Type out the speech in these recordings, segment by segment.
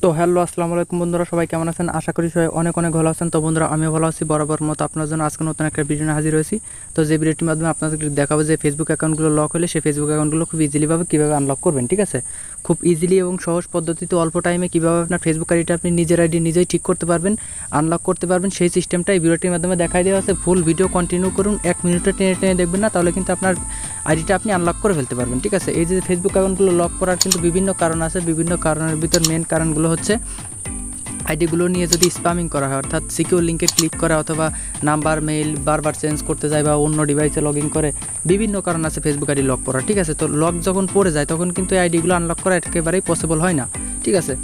তো হ্যালো আসসালামু আলাইকুম বন্ধুরা, সবাই কেমন আছেন? আশা করি সবাই অনেক অনেক ভালো আছেন। তো বন্ধুরা, আমিও ভালো আছি। বরাবর মতো আপনার জন্য আজকে নতুন একটা ভিডিও নিয়ে হাজির হয়েছি। তো যে ভিডিওটির মাধ্যমে আপনাদেরকে দেখাবো যে ফেসবুক অ্যাকাউন্টগুলো লক হলে সেই ফেসবুক অ্যাকাউন্টগুলো খুব ইজিলিভাবে কীভাবে আনলক করবেন। ঠিক আছে, খুব ইজিলি এবং সহজ পদ্ধতিতে অল্প টাইমে কীভাবে আপনার ফেসবুক আইডিটা আপনি নিজের আইডি নিজেই ঠিক করতে পারবেন, আনলক করতে পারবেন, সেই সিস্টেমটা এই ভিডিওটির মাধ্যমে দেখাই দেওয়া আছে। ফুল ভিডিও কন্টিনিউ করুন, 1 মিনিটে টেনে টেনে দেখবেন না, তাহলে কিন্তু আপনার আইডিটা আপনি আনলক করে ফেলতে পারবেন। ঠিক আছে, এই যে ফেসবুক অ্যাকাউন্টগুলো লক করার কিন্তু বিভিন্ন কারণ আছে। বিভিন্ন কারণের ভিতর মেন কারণগুলো হচ্ছে আইডিগুলো নিয়ে যদি স্প্যামিং করা হয়, অর্থাৎ সিকিউর লিঙ্কে ক্লিক করা অথবা নাম্বার মেইল বারবার চেঞ্জ করতে যায় বা অন্য ডিভাইসে লগ ইন করে, বিভিন্ন কারণ আছে ফেসবুক আইডি লক করা। ঠিক আছে, তো লক যখন পড়ে যায় তখন কিন্তু এই আইডিগুলো আনলক করা একেবারেই পসিবল হয় না। ঠিক আছে,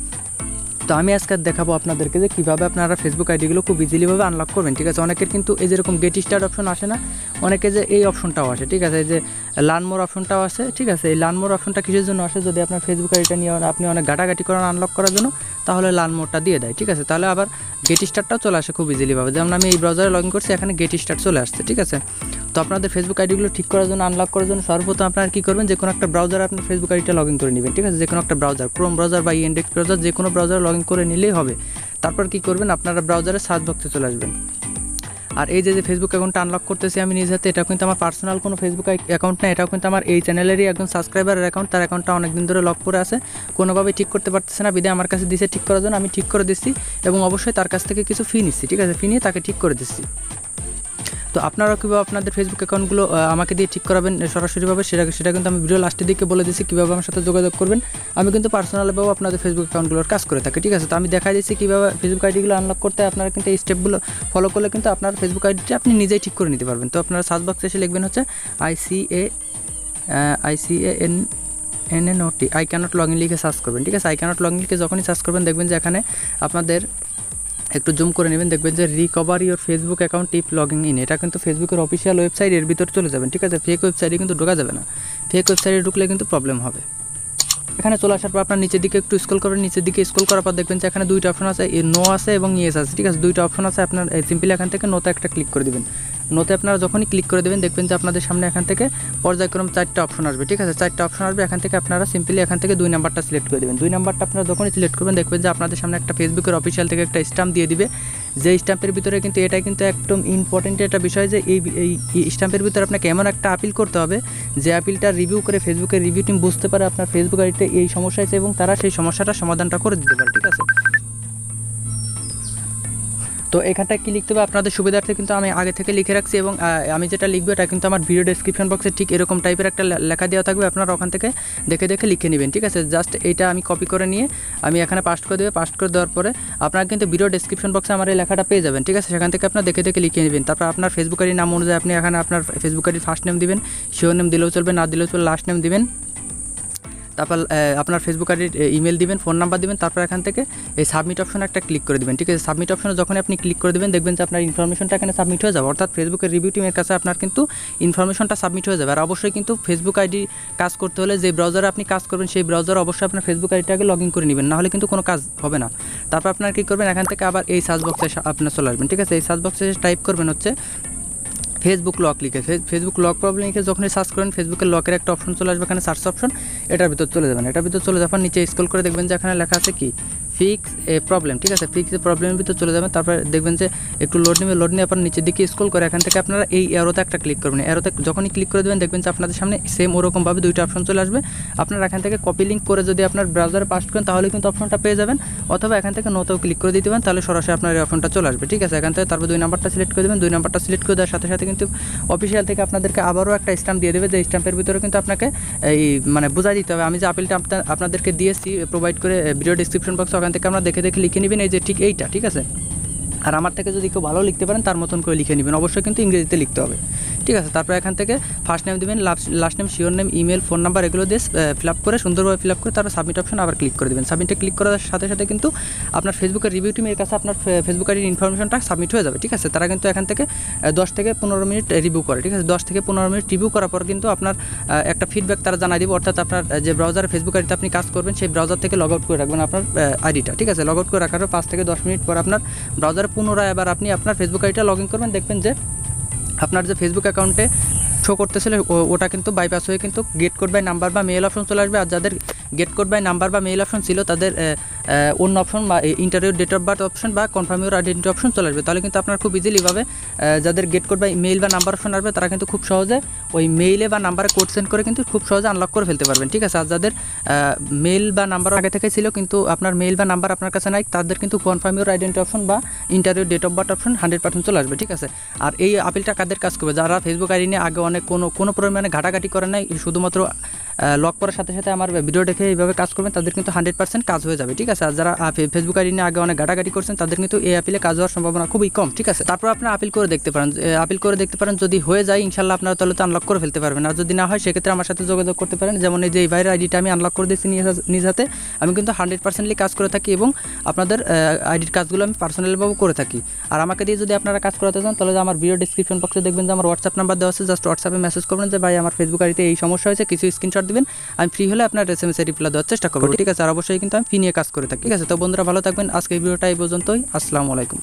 তো আমি আজকে দেখাবো আপনাদেরকে যে কীভাবে আপনারা ফেসবুক আইডিগুলো খুব ইজিলিভাবে আনলক করবেন। ঠিক আছে, অনেকের কিন্তু এই যেরকম গেট স্টার্ট অপশন আসে না, অনেকে যে এই অপশনটাও আসে। ঠিক আছে, এই যে লার্ন মোর অপশনটাও আসে। ঠিক আছে, এই লার্ন মোর অপশনটা কিসের জন্য আসে? যদি আপনার ফেসবুক আইডিটা নিয়ে আপনি অনেক ঘাটাঘাটি করেন আনলক করার জন্য, তাহলে লার্ন মোরটা দিয়ে দেয়। ঠিক আছে, তাহলে আবার গেট স্টার্টটাও চলে আসে খুব ইজিলিভাবে। যেমন আমি এই ব্রাউজারে লগ ইন করছি, এখানে গেট স্টার্ট চলে আসছে। ঠিক আছে, তো আপনাদের ফেসবুক আইডিগুলো ঠিক করার জন্য, আনলক করার জন্য সর্বপ্রথম আপনারা কী করবেন, যে কোনো একটা ব্রাউজারে আপনার ফেসবুক আইডিটা লগ ইন করে নেবেন। ঠিক আছে, যে কোনো একটা ব্রাউজার, ক্রোম ব্রাউজার বা ইন্ডেক্স ব্রাউজার, যে কোনো ব্রাউজারে লগ ইন করে নিলেই হবে। তারপর কী করবেন, আপনারা ব্রাউজারে সার্চ বক্সে চলে আসবেন। আর এই যে ফেসবুক অ্যাকাউন্টটা আনলক করতেছি আমি নিজ হাতে, এটা কিন্তু আমার পার্সোনাল কোনো ফেসবুক অ্যাকাউন্ট না, এটাও কিন্তু আমার এই চ্যানেলেরই একজন সাবস্ক্রাইবারের অ্যাকাউন্ট। তার অ্যাকাউন্টটা অনেকদিন ধরে লক করে আছে, কোনোভাবেই ঠিক করতে পারতেছে না, বিদায় আমার কাছে দিছে ঠিক করার জন্য। আমি ঠিক করে দিচ্ছি এবং অবশ্যই তার কাছ থেকে কিছু ফি নিচ্ছি। ঠিক আছে, ফি নিয়ে তাকে ঠিক করে দিচ্ছি। তো আপনারাও কীভাবে আপনাদের ফেসবুক অ্যাকাউন্টগুলো আমাকে দিয়ে ঠিক করাবেন সরাসরিভাবে, সেটা কিন্তু আমি ভিডিও লাস্টের দিকে বলে দিচ্ছি কীভাবে আমার সাথে যোগাযোগ করবেন। আমি কিন্তু পার্সোনালভাবেও আপনাদের ফেসবুক অ্যাকাউন্টগুলোর কাজ করে থাকি। ঠিক আছে, তো আমি দেখাই দিচ্ছি কীভাবে ফেসবুক আইডিগুলো আনলক করতে। আপনারা কিন্তু এই স্টেপগুলো ফলো করলে কিন্তু আপনার ফেসবুক আইডিটা আপনি নিজেই ঠিক করে নিতে পারবেন। তো আপনারা সার্চ বক্সে এসে লিখবেন হচ্ছে ICANNOT I cannot log in লিখে সার্চ করবেন। ঠিক আছে, আই ক্যানট লগ ইন লিখে যখনই সার্চ করবেন দেখবেন যে এখানে আপনাদের একটু জুম করে নেবেন, দেখবেন যে recover your Facebook account tip logging in. এটা কিন্তু ফেসবুকের অফিসিয়াল ওয়েবসাইট, এর ভিতরে চলে যাবেন। ঠিক আছে, ফেক ওয়েবসাইটে কিন্তু ঢোকা যাবে না, ফেক ওয়েবসাইটে ঢুকলে কিন্তু প্রবলেম হবে। এখানে চলে আসার পর আপনার নিচের দিকে একটু স্ক্রল করবেন, নিচের দিকে স্ক্রল করার পর দেখবেন যে এখানে দুইটা অপশন আছে, নো আছে এবং ইয়েস আছে। ঠিক আছে, দুইটা অপশন আছে, আপনার সিম্পলি এখান থেকে নোতে একটা ক্লিক করে দেবেন। নোতে আপনারা যখনই ক্লিক করে দেবেন দেখবেন যে আপনাদের সামনে এখান থেকে পর্যায়ক্রম 4টা অপশন আসবে। ঠিক আছে, 4টা অপশন আসবে, এখান থেকে আপনারা সিম্পলি এখান থেকে 2 নাম্বারটা সিলেক্ট করে দেবেন। 2 নাম্বারটা আপনারা যখনই সিলেক্ট করবেন দেখবেন যে আপনাদের সামনে একটা ফেসবুকের অফিসিয়াল থেকে একটা স্ট্যাম্প দিয়ে দিবে। যে স্ট্যাম্পের ভিতরে কিন্তু এটাই কিন্তু একদম ইম্পর্টেন্ট একটা বিষয়, যে এই স্ট্যাম্পের ভিতরে আপনাকে এমন একটা আপিল করতে হবে যে আপিলটা রিভিউ করে ফেসবুকের রিভিউ টিম বুঝতে পারে আপনার ফেসবুক আইডিতে এই সমস্যা আছে এবং তারা সেই সমস্যাটার সমাধানটা করে দিতে পারে। ঠিক আছে, তো এখানটায় কী লিখতে হবে আপনাদের সুবিধার্থে কিন্তু আমি আগে থেকে লিখে রাখছি, এবং আমি যেটা লিখবো এটা কিন্তু আমার ভিডিও ডেসক্রিপশন বক্সে ঠিক এরকম টাইপের একটা লেখা দেওয়া থাকবে, আপনারা ওখান থেকে দেখে দেখে লিখে নেবেন। ঠিক আছে, জাস্ট এইটা আমি কপি করে নিয়ে আমি এখানে পাস্ট করে দেবো। পাস্ট করে দেওয়ার পরে আপনারা কিন্তু ভিডিও ডেসক্রিপশন বক্সে আমার এই লেখাটা পেয়ে যাবেন। ঠিক আছে, সেখান থেকে আপনার দেখে দেখে লিখে নেবেন। তারপর আপনার ফেসবুক আইডির নাম অনুযায়ী আপনি এখানে আপনার ফেসবুক আইডির ফার্স্ট নেম দিবেন, শিওর নেম দিলেও চলবে, না দিলেও চলবে, লাস্ট নেম দিবেন। তারপর আপনার ফেসবুক আইডির ইমেল দিবেন, ফোন নাম্বার দিবেন। তারপর এখান থেকে এই সাবমিট অপশনে একটা ক্লিক করে দেবেন। ঠিক আছে, সাবমিট অপশনে যখন আপনি ক্লিক করে দেবেন দেখবেন যে আপনার ইনফরমেশনটা এখানে সাবমিট হয়ে যাবে, অর্থাৎ ফেসবুকের রিভিউ টিমের কাছে আপনার কিন্তু ইনফরমেশনটা সাবমিট হয়ে যাবে। আর অবশ্যই কিন্তু ফেসবুক আইডি কাজ করতে হলে যে ব্রাউজারে আপনি কাজ করবেন সেই ব্রাউজারে অবশ্যই আপনার ফেসবুক আইডিটাকে লগ ইন করে নেবেন, নাহলে কিন্তু কোনো কাজ হবে না। তারপর আপনার কী করবেন, এখান থেকে আবার এই সার্চ বক্সে আপনার চলে আসবেন। ঠিক আছে, এই সার্চ বক্সে টাইপ করবেন হচ্ছে ফেসবুক লক লিখে, ফেসবুক লক প্রবলেম লিখে যখনই সার্চ করেন ফেসবুকের লকের একটা অপশন চলে আসবে, এখানে সার্চ অপশন, এটার ভিতর চলে যাবেন। এটার ভিতর চলে যাওয়ার নিচে স্ক্রল করে দেখবেন যে এখানে লেখা আছে কি ফিক্স এ প্রবলেম। ঠিক আছে, ফিক্স এ প্রবলেমের ভিতর চলে যাবেন। তারপর দেখবেন যে একটু লোড নেবে, লোড নিয়ে আপনার নিচের দিকে স্ক্রল করে এখান থেকে আপনারা এই অ্যারোতে একটা ক্লিক করবেন। অ্যারোতে যখনই ক্লিক করে দেবেন দেখবেন যে আপনাদের সামনে সেম ওরকমভাবে 2টা অপশন চলে আসবে। আপনারা এখান থেকে কপি লিঙ্ক করে যদি আপনার ব্রাউজারে পাস্ট করেন তাহলে কিন্তু অপশনটা পেয়ে যাবেন, অথবা এখান থেকে নোতেও ক্লিক করে দিতে পারেন, তাহলে সরাসরি আপনার এই অপশনটা চলে আসবে। ঠিক আছে, এখান থেকে তারপর 2 নাম্বারটা সিলেক্ট করে দেবেন। 2 নাম্বারটা সিলেক্ট করে দেওয়ার সাথে সাথে কিন্তু অফিসিয়াল থেকে আপনাদেরকে আবারও একটা স্ট্যাম্প দিয়ে দেবে, যে স্ট্যাম্পের ভিতরে কিন্তু আপনাকে এই মানে বোঝাই দিতে হবে আমি যে আপিলটা আপনাদেরকে দিয়েছি প্রোভাইড করে ভিডিও ডিসক্রিপশন বক্সে, ওখান থেকে আমরা দেখে দেখে লিখে নেবেন এই যে ঠিক এইটা। ঠিক আছে, আর আমার থেকে যদি কেউ ভালো লিখতে পারেন তার মতন করে লিখে নেবেন, অবশ্যই কিন্তু ইংরেজিতে লিখতে হবে। ঠিক আছে, তারপর এখান থেকে ফার্স্ট নেম দেবেন, last name, sure name, email, phone number এগুলো দিয়ে ফিল আপ করে সুন্দরভাবে ফিল আপ করে তারপর সাবমিট অপশন আবার ক্লিক করে দেবেন। সাবমিটে ক্লিক করার সাথে সাথে কিন্তু আপনার ফেসবুকের রিভিউ টিমের কাছে আপনার ফেসবুক আইডির ইনফরমেশনটা সাবমিট হয়ে যাবে। ঠিক আছে, তারা কিন্তু এখান থেকে 10 থেকে 15 মিনিট রিভিউ করে। ঠিক আছে, 10 থেকে 15 মিনিট রিভিউ করার পর কিন্তু আপনার একটা ফিডব্যাক তারা জানাই দেবে, অর্থাৎ আপনার যে ব্রাউজারে ফেসবুক আইডিতে আপনি কাজ করবেন সেই ব্রাউজার থেকে লগ আউট করে রাখবেন আপনার আইডিটা। ঠিক আছে, লগ আউট করে রাখার 5 থেকে 10 মিনিট পর আপনার ব্রাউজারে পুনরায় আবার আপনি আপনার ফেসবুক আইডিটা লগ ইন করবেন, দেখবেন যে আপনার যে ফেসবুক অ্যাকাউন্টে শো করতেছিল ওটা কিন্তু বাইপাস হয়ে কিন্তু গেট কোড বাই নাম্বার বা মেল অপশন চলে আসবে। আর যাদের গেট কোড বাই নাম্বার বা মেল অপশন ছিল তাদের অন্য অপশন বা interview date of birth option বা কনফার্ম ইউর আইডেন্টি অপশন চলে আসবে। তাহলে কিন্তু আপনার খুব ইজিলিভাবে যাদের গেট কোড বা মেইল বা নাম্বার অপশন আসবে তারা কিন্তু খুব সহজে ওই মেইলে বা নাম্বারে কোড সেন্ড করে কিন্তু খুব সহজে আনলক করে ফেলতে পারবেন, ঠিক আছে। আর যাদের মেইল বা নাম্বার আগে থেকে ছিল কিন্তু আপনার মেইল বা নাম্বার আপনার কাছে নাই, তাদের কিন্তু কনফার্ম ইউর আইডেন্টি অপশন বা interview date of birth option 100% চলে আসবে, ঠিক আছে। আর এই আপিলটা কাদের কাজ করবে? যারা ফেসবুক আইডি নিয়ে আগে অনেক কোনো পরিমাণে ঘাটাঘাটি করে নাই, শুধুমাত্র লক করার সাথে সাথে আমার ভিডিও দেখে এইভাবে কাজ করবেন, তাদের কিন্তু 100% কাজ হয়ে যাবে, ঠিক আছে। আর যারা ফেসবুক আইডি নিয়ে আগে অনেক ঘাটাঘাটি করছেন তাদের কিন্তু এই আপিলে কাজ হওয়ার সম্ভাবনা খুবই কম, ঠিক আছে। তারপর আপনি আপিল করে দেখতে পারেন, যদি হয়ে যায় ইনশাল্লাহ আপনারা তাহলে তো আনলক করে ফেলতে পারবেন। আর যদি না হয় সেক্ষেত্রে আমার সাথে যোগাযোগ করতে পারেন। যেমন এই যে এই ভাইয়ের আইডিটা আমি আনলক করে দিয়েছি নিজ হাতে, আমি কিন্তু 100%লি কাজ করে থাকি এবং আপনাদের আইডির কাজগুলো আমি পার্সোনালিভাবে করে থাকি। আর আমাকে দিয়ে যদি আপনারা কাজ করাতে চান তাহলে আমার ভিডিও ডিসক্রিপশন বক্সে দেখবেন যে আমার হোয়াটসঅ্যাপ নাম্বার দেওয়া আছে, জাস্ট হোয়াটসঅ্যাপে মেসেজ করবেন যে ভাই আমার ফেসবুক আইডিতে এই সমস্যা হয়েছে, কিছু স্ক্রিনশট দিবেন, আমি ফ্রি হলে আপনার SMS এর রিপ্লাই দেওয়ার চেষ্টা করবো, ঠিক আছে। আর অবশ্যই কিন্তু আমি ফি নিয়ে কাজ করে থাকি, ঠিক আছে। তো বন্ধুরা ভালো থাকবেন, আজকে এই ভিডিওটা এই পর্যন্তই। আসসালামু আলাইকুম।